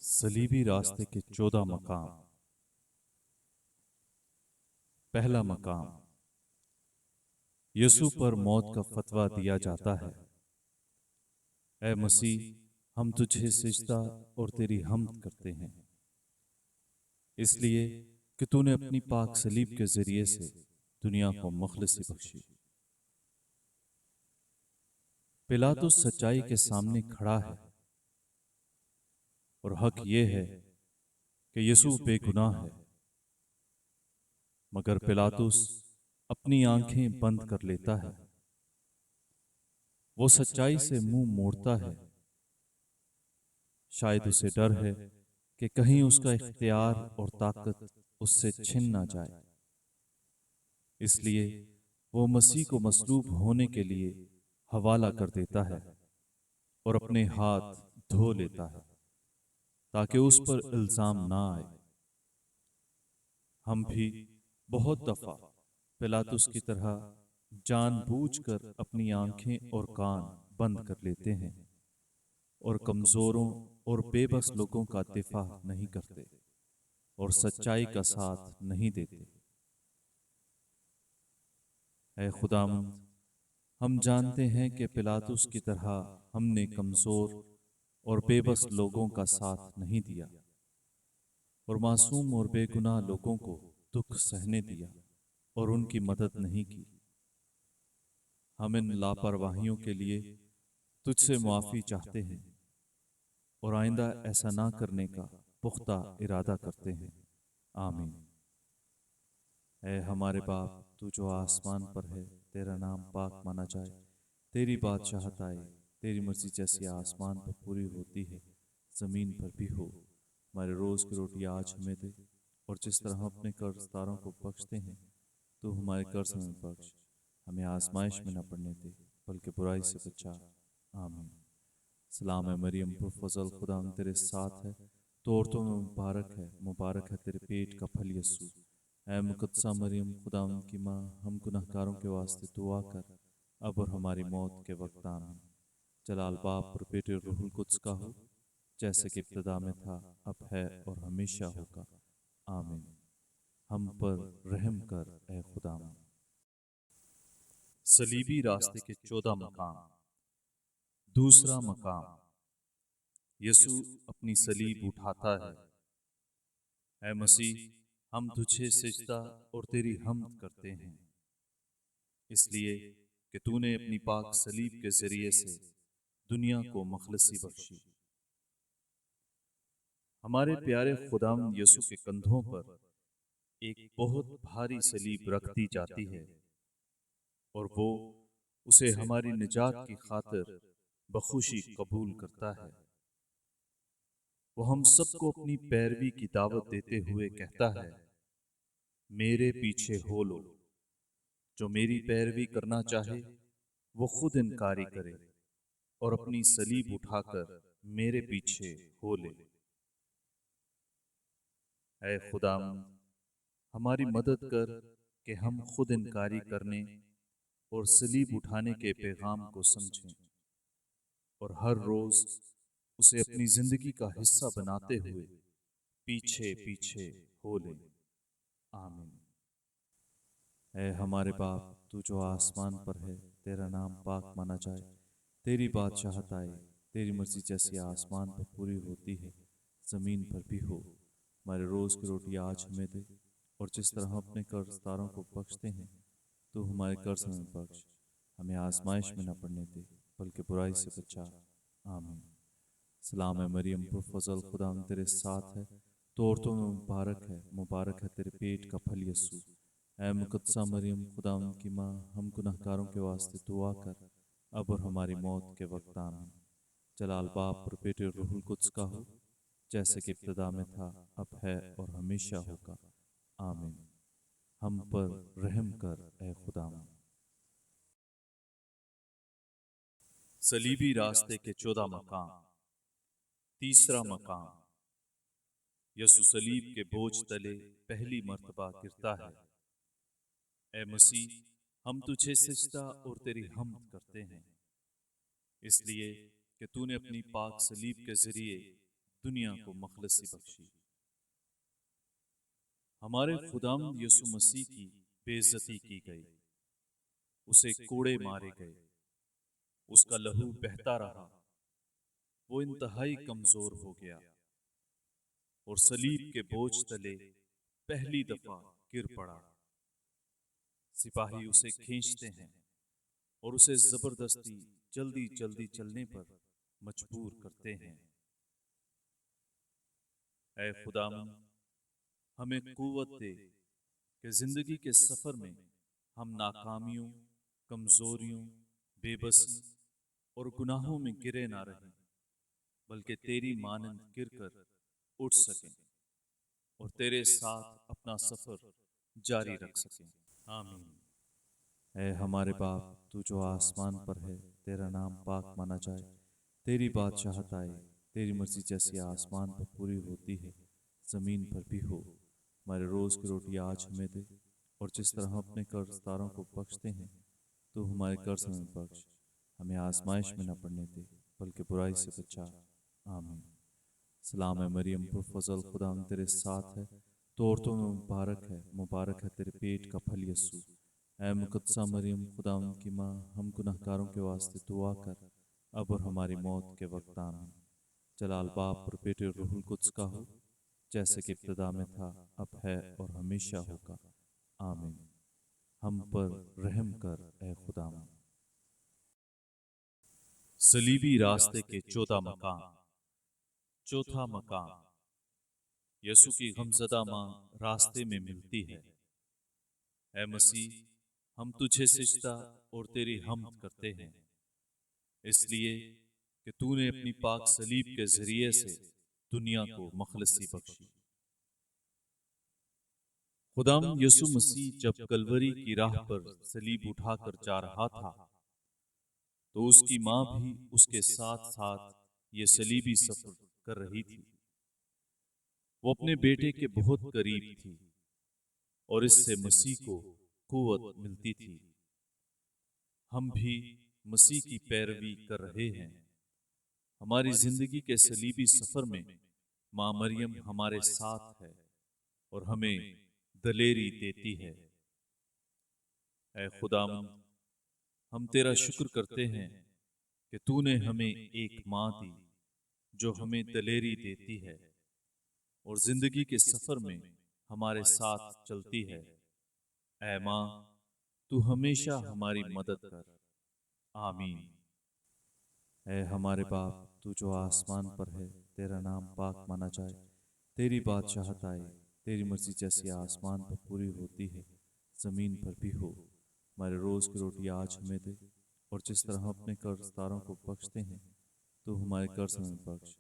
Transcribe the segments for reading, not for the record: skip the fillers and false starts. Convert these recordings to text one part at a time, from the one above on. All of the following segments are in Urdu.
صلیبی راستے کے 14 مقام۔ پہلا مقام، یسوع پر موت کا فتویٰ دیا جاتا ہے۔ اے مسیح، ہم تجھے سجدہ اور تیری حمد کرتے ہیں، اس لیے کہ تو نے اپنی پاک صلیب کے ذریعے سے دنیا کو مخلصی بخشی۔ پلاطس سچائی کے سامنے کھڑا ہے اور حق یہ ہے کہ یسوع بے گناہ ہے، مگر پلاطس اپنی آنکھیں بند کر لیتا ہے۔ وہ سچائی سے منہ موڑتا ہے، شاید اسے ڈر ہے کہ کہیں اس کا اختیار اور طاقت اس سے چھن نہ جائے، اس لیے وہ مسیح کو مصلوب ہونے کے لیے حوالہ کر دیتا ہے اور اپنے ہاتھ دھو لیتا ہے تاکہ اس پر الزام نہ آئے۔ ہم بھی بہت دفعہ پلاطس کی طرح جان بوجھ کر اپنی آنکھیں اور کان بند کر لیتے ہیں اور کمزوروں اور بے بس لوگوں کا دفاع نہیں کرتے اور سچائی کا ساتھ نہیں دیتے۔ اے خداوند، ہم جانتے ہیں کہ پلاطس کی طرح ہم نے کمزور اور بے بس لوگوں کا ساتھ نہیں دیا اور معصوم اور بے گناہ لوگوں کو دکھ سہنے دیا اور ان کی مدد نہیں کی۔ ہم ان لاپرواہیوں کے لیے تجھ سے معافی چاہتے ہیں اور آئندہ ایسا نہ کرنے کا پختہ ارادہ کرتے ہیں۔ آمین۔ اے ہمارے باپ، تو جو آسمان پر ہے، تیرا نام پاک مانا جائے، تیری بادشاہت آئے، تیری مرضی جیسی آسمان پر پوری ہوتی ہے زمین پر بھی ہو۔ ہمارے روز کی روٹی آج ہمیں دے، اور جس طرح ہم اپنے قرض داروں کو بخشتے ہیں تو ہمارے قرض ہمیں بخش، ہمیں آزمائش میں نہ پڑنے دے بلکہ برائی سے بچا۔ آمین۔ سلام ہے مریم، پرفضل، خدا تیرے ساتھ ہے، تو عورتوں میں مبارک ہے تیرے پیٹ کا پھل یسوع۔ اے مقدسہ مریم، خدا کی ماں، ہم گناہگاروں کے واسطے دعا کر، اب اور ہماری موت کے وقت آمین۔ جلال باپ اور بیٹے اور روح القدس کا ہو، جیسے کہ ابتدا میں تھا، اب ہے اور ہمیشہ ہوگا۔ آمین۔ ہم پر رحم کر اے خداوند۔ صلیبی راستے کے 14 مقام۔ دوسرا مقام، یسوع اپنی صلیب اٹھاتا ہے۔ اے مسیح، ہم تجھے سجدہ اور تیری حمد کرتے ہیں، اس لیے کہ تو نے اپنی پاک صلیب کے ذریعے سے دنیا کو مخلصی بخشی۔ ہمارے پیارے خداوند یسوع کے کندھوں پر ایک بہت بھاری صلیب رکھ دی جاتی ہے اور وہ اسے ہماری نجات کی خاطر بخوشی قبول کرتا ہے۔ وہ ہم سب کو اپنی پیروی کی دعوت دیتے ہوئے کہتا ہے، میرے پیچھے ہو لو۔ جو میری پیروی کرنا چاہے وہ خود انکاری کرے اور اپنی صلیب اٹھا کر میرے پیچھے ہو لے۔ اے خداوند، ہماری مدد کر کہ ہم خود انکاری کرنے اور صلیب اٹھانے کے پیغام کو سمجھیں اور ہر روز اسے اپنی زندگی کا حصہ بناتے ہوئے پیچھے پیچھے ہو لیں۔ آمین۔ اے ہمارے باپ، تو جو آسمان پر ہے، تیرا نام پاک مانا جائے، تیری بادشاہت آئے، تیری مرضی جیسی آسمان پر پوری ہوتی ہے زمین پر بھی ہو۔ ہمارے روز کی روٹی آج ہمیں دے، اور جس طرح ہم اپنے قرض داروں کو بخشتے ہیں تو ہمارے قرض ہمیں بخش، ہمیں آزمائش میں نہ پڑنے دے بلکہ برائی سے بچا۔ آمین۔ سلام ہے مریم، پرفضل، خدا تیرے ساتھ ہے، تو عورتوں میں مبارک ہے تیرے پیٹ کا پھل یسوع۔ اے مقدسہ مریم، خدا کی ماں، ہم گناہگاروں کے واسطے دعا کر، اب اور ہماری موت کے وقت آمین۔ جلال باپ اور بیٹے اور روح القدس کا ہو، جیسے کہ ابتدا میں تھا، اب ہے اور ہمیشہ ہوگا۔ آمین۔ ہم پر رحم کر اے خداوند۔ صلیبی راستے کے 14 مقام۔ تیسرا مقام، یسوع صلیب کے بوجھ تلے پہلی مرتبہ گرتا ہے۔ اے مسیح، ہم تجھے سجدہ اور تیری حمد کرتے ہیں، اس لیے کہ تو نے اپنی پاک صلیب کے ذریعے دنیا کو مخلصی بخشی۔ ہمارے خداوند یسوع مسیح کی بے عزتی کی گئی، اسے کوڑے مارے گئے، اس کا لہو بہتا رہا، وہ انتہائی کمزور ہو گیا اور صلیب کے بوجھ تلے پہلی دفعہ گر پڑا۔ سپاہی اسے کھینچتے ہیں اور اسے زبردستی جلدی جلدی چلنے پر مجبور کرتے ہیں۔ اے خداوند، ہمیں قوت دے کہ زندگی کے سفر میں ہم ناکامیوں، کمزوریوں، بے بسی اور گناہوں میں گرے نہ رہیں، بلکہ تیری مانند گر کر اٹھ سکیں اور تیرے ساتھ اپنا سفر جاری رکھ سکیں۔ آمین۔ اے ہمارے باپ، تو جو آسمان پر ہے، تیرا نام پاک مانا جائے، تیری بادشاہت آئے، تیری مرضی جیسی آسمان پر پوری ہوتی ہے زمین پر بھی ہو۔ ہمارے روز کی روٹی آج ہمیں دے، اور جس طرح ہم اپنے قرض داروں کو بخشتے ہیں تو ہمارے قرض ہمیں بخش، ہمیں آزمائش میں نہ پڑنے دے بلکہ برائی سے بچا۔ آمین۔ سلام ہے مریم، پرفضل، خدا تیرے ساتھ ہے، تو عورتوں میں مبارک ہے تیرے پیٹ کا پھل یسوع۔ اے مقدسہ مریم، خدا کی ماں، ہم گناہ گاروں کے واسطے دعا کر، اب اور ہماری موت کے وقت آمین۔ جلال باپ اور بیٹے اور روح القدس کا ہو، جیسے کہ ابتدا میں تھا، اب ہے اور ہمیشہ ہوگا، آمین۔ ہم پر رحم کر اے خدا۔ صلیبی راستے کے 14 مقام۔ چوتھا مقام، یسوع کی غمزدہ ماں راستے میں ملتی ہے۔ اے مسیح، ہم تجھے سجدہ اور تیری حمد کرتے ہیں، اس لیے کہ تو نے اپنی پاک صلیب کے ذریعے سے دنیا کو مخلصی بخشی۔ خداوند یسوع مسیح جب کلوری کی راہ پر صلیب اٹھا کر جا رہا تھا تو اس کی ماں بھی اس کے ساتھ ساتھ یہ صلیبی سفر کر رہی تھی۔ وہ اپنے بیٹے کے بہت قریب تھی اور اس سے مسیح کو قوت ملتی تھی۔ ہم بھی مسیح کی پیروی کر رہے ہیں۔ ہماری زندگی کے صلیبی سفر میں ماں مریم ہمارے ساتھ ہے اور ہمیں دلیری دیتی ہے۔ اے خداوند، ہم تیرا شکر کرتے ہیں کہ تو نے ہمیں ایک ماں دی جو ہمیں دلیری دیتی ہے اور زندگی کے سفر میں ہمارے ساتھ چلتی ہے۔ اے ماں، تو ہمیشہ ہماری مدد کر، آمین۔ اے ہمارے باپ، تو جو آسمان پر ہے، تیرا نام پاک مانا جائے، تیری بادشاہت آئے، تیری مرضی جیسی آسمان پر پوری ہوتی ہے زمین پر بھی ہو۔ ہمارے روز کی روٹی آج ہمیں دے، اور جس طرح ہم اپنے قرض داروں کو بخشتے ہیں تو ہمارے قرض ہمیں بخش،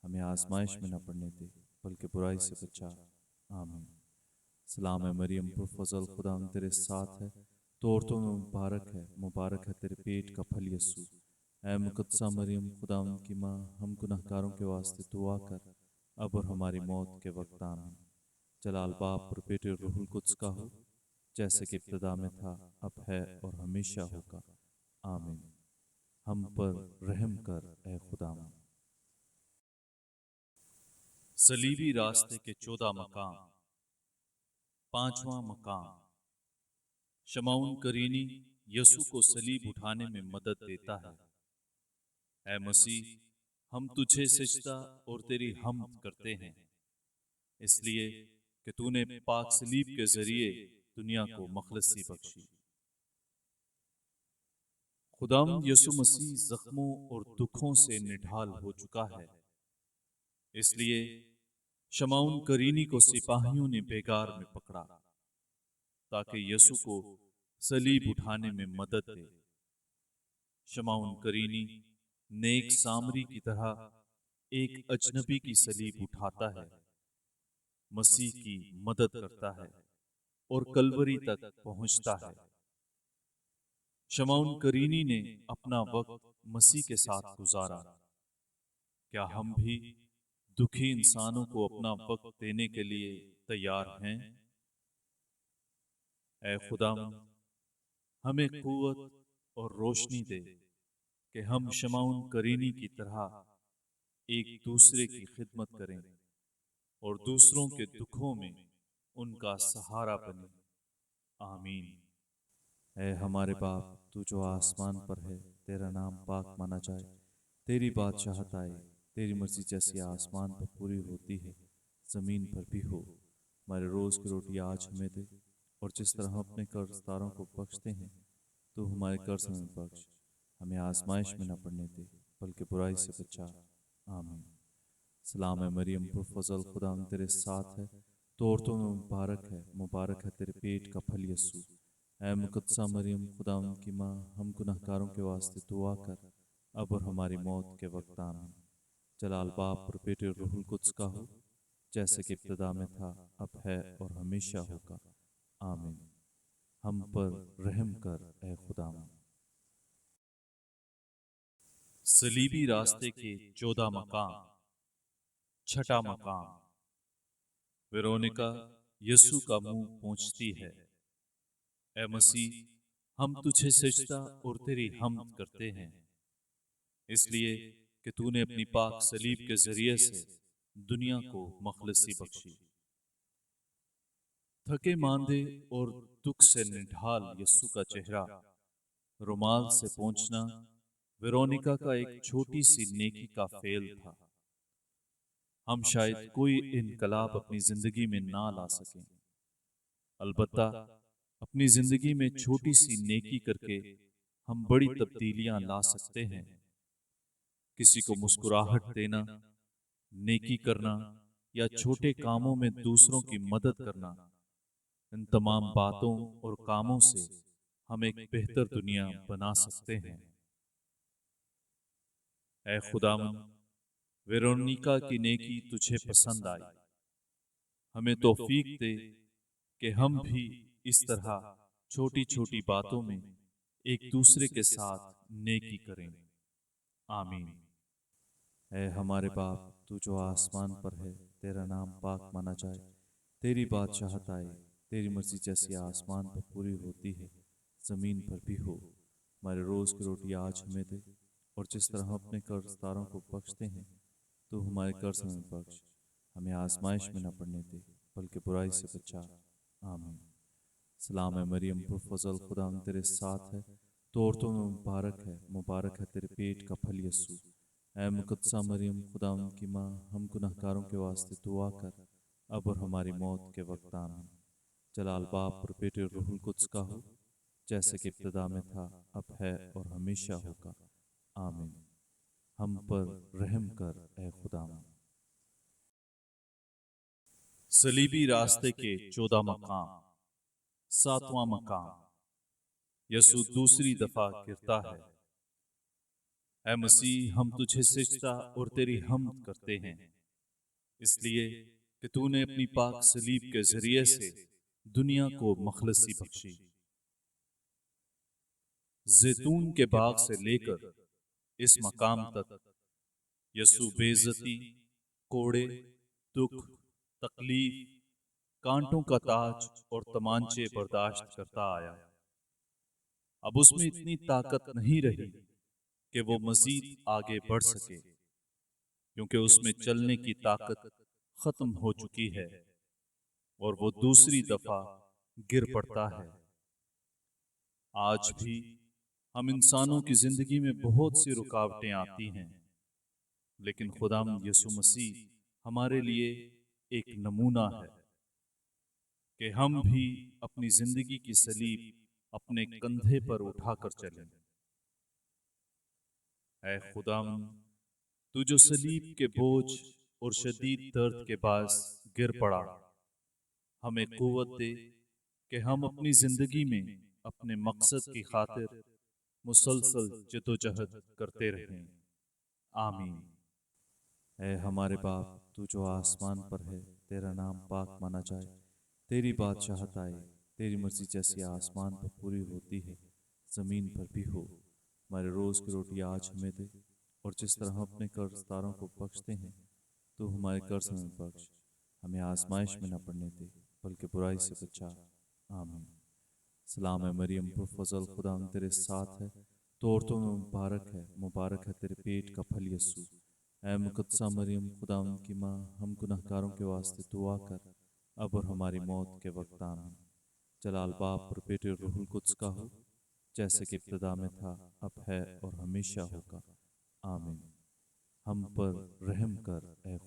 ہمیں آزمائش میں نہ پڑنے دے بلکہ برائی سے بچا۔ آمین۔ سلام ہے مریم، پرفضل، خدا تیرے ساتھ ہے، تو عورتوں میں مبارک ہے تیرے پیٹ کا پھل یسوع۔ اے مقدسہ مریم، خدا کی ماں، ہم گناہ گاروں کے واسطے دعا کر، اب اور ہماری موت کے وقت آمین۔ جلال باپ اور بیٹے اور روح القدس کا ہو، جیسے کہ ابتدا میں تھا، اب ہے اور ہمیشہ ہوگا، آمین۔ ہم پر رحم کر اے خدا۔ صلیبی راستے کے 14 مقام۔ پانچواں مقام، شمعون کرینی یسوع کو صلیب اٹھانے میں مدد دیتا ہے۔ اے مسیح، ہم تجھے سجدہ اور تیری حمد کرتے ہیں، اس لیے کہ تو نے پاک صلیب کے ذریعے دنیا کو مخلصی بخشی۔ خداوند یسوع مسیح زخموں اور دکھوں سے نڈھال ہو چکا ہے، اس لیے شمعون کرینی کو سپاہیوں نے بیگار میں پکڑا تاکہ یسوع کو صلیب اٹھانے میں مدد دے۔ شمعون کرینی نیک سامری کی طرح ایک اجنبی کی صلیب اٹھاتا ہے، مسیح کی مدد کرتا ہے اور کلوری تک پہنچتا ہے۔ شمعون کرینی نے اپنا وقت مسیح کے ساتھ گزارا۔ کیا ہم بھی دکھی انسانوں کو اپنا وقت دینے کے لیے تیار ہیں؟ اے خداوند، ہمیں قوت اور روشنی دے کہ ہم شمعون کرینی کی طرح ایک دوسرے کی خدمت کریں اور دوسروں کے دکھوں میں ان کا سہارا بنیں۔ آمین۔ اے ہمارے باپ، تو جو آسمان پر ہے، تیرا نام پاک مانا جائے، تیری بادشاہت آئے، تیری مرضی جیسی آسمان پر پوری ہوتی ہے زمین پر بھی ہو۔ ہمارے روز کی روٹی آج ہمیں دے، اور جس طرح ہم اپنے قرض داروں کو بخشتے ہیں تو ہمارے قرض ہمیں بخش، ہمیں آزمائش میں نہ پڑنے دے بلکہ برائی سے بچا۔ آمین۔ سلام ہے مریم، پرفضل، خدا تیرے ساتھ ہے، تو عورتوں میں مبارک ہے تیرے پیٹ کا پھل یسوع۔ اے مقدسہ مریم، خدا کی ماں، ہم گناہ گاروں کے واسطے دعا کر، اب اور ہماری موت کے وقت آمین۔ جلال باپ اور بیٹے اور روح القدس کا ہو، جیسے کہ ابتدا میں تھا، اب ہے اور ہمیشہ ہوگا۔ آمین۔ ہم پر رحم کر اے خداوند۔ صلیبی راستے کے 14 مقام۔ چھٹا مقام، ویرونیکا یسوع کا منہ پونچھتی ہے۔ اے مسیح، ہم تجھے سجدہ اور تیری حمد کرتے ہیں، اس لیے کہ تو نے اپنی پاک صلیب کے ذریعے سے دنیا کو مخلصی بخشی۔ تھکے ماندے اور دکھ سے نڈھال یسوع کا چہرہ رومال سے پونچھنا ویرونیکا کا ایک چھوٹی سی نیکی کا فعل تھا۔ ہم شاید کوئی انقلاب اپنی زندگی میں نہ لا سکیں، البتہ اپنی زندگی میں چھوٹی سی نیکی کر کے ہم بڑی تبدیلیاں لا سکتے ہیں۔ کسی کو مسکراہٹ دینا، نیکی کرنا یا چھوٹے کاموں میں دوسروں کی مدد کرنا، ان تمام باتوں اور کاموں سے ہم ایک بہتر دنیا بنا سکتے ہیں۔ اے خداوند، ویرونیکا کی نیکی تجھے پسند آئی، ہمیں توفیق دے کہ ہم بھی اس طرح چھوٹی چھوٹی باتوں میں ایک دوسرے کے ساتھ نیکی کریں۔ آمین۔ اے ہمارے باپ، تو جو آسمان پر ہے، تیرا نام پاک مانا جائے، تیری بادشاہت آئے، تیری مرضی جیسی آسمان پر پوری ہوتی ہے زمین پر بھی ہو۔ ہمارے روز کی روٹی آج ہمیں دے، اور جس طرح ہم اپنے قرض داروں کو بخشتے ہیں تو ہمارے قرض ہمیں بخش، ہمیں آزمائش میں نہ پڑنے دے بلکہ برائی سے بچا۔ آمین۔ سلام ہے مریم، پرفضل، خدا تیرے ساتھ ہے، تو عورتوں میں مبارک ہے تیرے پیٹ کا پھل یسوع۔ اے مقدسہ مریم، خدا کی ماں، ہم گناہ گاروں کے واسطے دعا کر، اب اور ہماری موت کے وقت آمین۔ جلال باپ اور بیٹے اور روح القدس کا ہو، جیسے کہ ابتدا میں تھا، اب ہے اور ہمیشہ ہوگا۔ آمین۔ ہم پر رحم کر اے خداوند۔ صلیبی راستے کے 14 مقام۔ 7واں مقام، یسوع دوسری دفعہ گرتا ہے۔ اے مسیح، ہم تجھے سجدہ اور تیری حمد کرتے ہیں، اس لیے کہ تو نے اپنی پاک صلیب کے ذریعے سے دنیا کو مخلصی بخشی۔ زیتون کے باغ سے لے کر اس مقام تک یسوع بے عزتی، کوڑے، دکھ، تکلیف، کانٹوں کا تاج اور تمانچے برداشت کرتا آیا۔ اب اس میں اتنی طاقت نہیں رہی کہ وہ مزید آگے بڑھ سکے، کیونکہ اس میں چلنے کی طاقت ختم ہو چکی ہے اور وہ دوسری دفعہ گر پڑتا ہے۔ آج بھی ہم انسانوں کی زندگی میں بہت سی رکاوٹیں آتی ہیں، لیکن خداوند یسوع مسیح ہمارے لیے ایک نمونہ ہے کہ ہم بھی اپنی زندگی کی صلیب اپنے کندھے پر اٹھا کر چلیں۔ اے خداوند، تو جو صلیب کے بوجھ اور شدید درد کے باعث گر پڑا، ہمیں قوت دے کہ ہم اپنی زندگی میں اپنے مقصد کی خاطر مسلسل جدوجہد کرتے رہیں۔ آمین۔ اے ہمارے باپ، تو جو آسمان پر ہے، تیرا نام پاک مانا جائے، تیری بادشاہت آئے، تیری مرضی جیسی آسمان پر پوری ہوتی ہے زمین پر بھی ہو۔ ہمارے روز کی روٹی آج ہمیں دے، اور جس طرح ہم اپنے قرض داروں کو بخشتے ہیں تو ہمارے قرض ہمیں بخش، ہمیں آزمائش میں نہ پڑنے دے بلکہ برائی سے بچا۔ آمین۔ سلام ہے مریم، پرفضل، خدا تیرے ساتھ ہے، تو عورتوں میں مبارک ہے تیرے پیٹ کا پھل یسوع۔ اے مقدسہ مریم خداوند کی ماں، ہم گناہ گاروں کے واسطے دعا کر اب اور ہماری موت کے وقت آمین۔ جلال باپ اور بیٹے اور روح القدس کا ہو، جیسے کہ ابتدا میں تھا، اب ہے اور ہمیشہ ہوگا، آمین۔ ہم پر رحم کر اے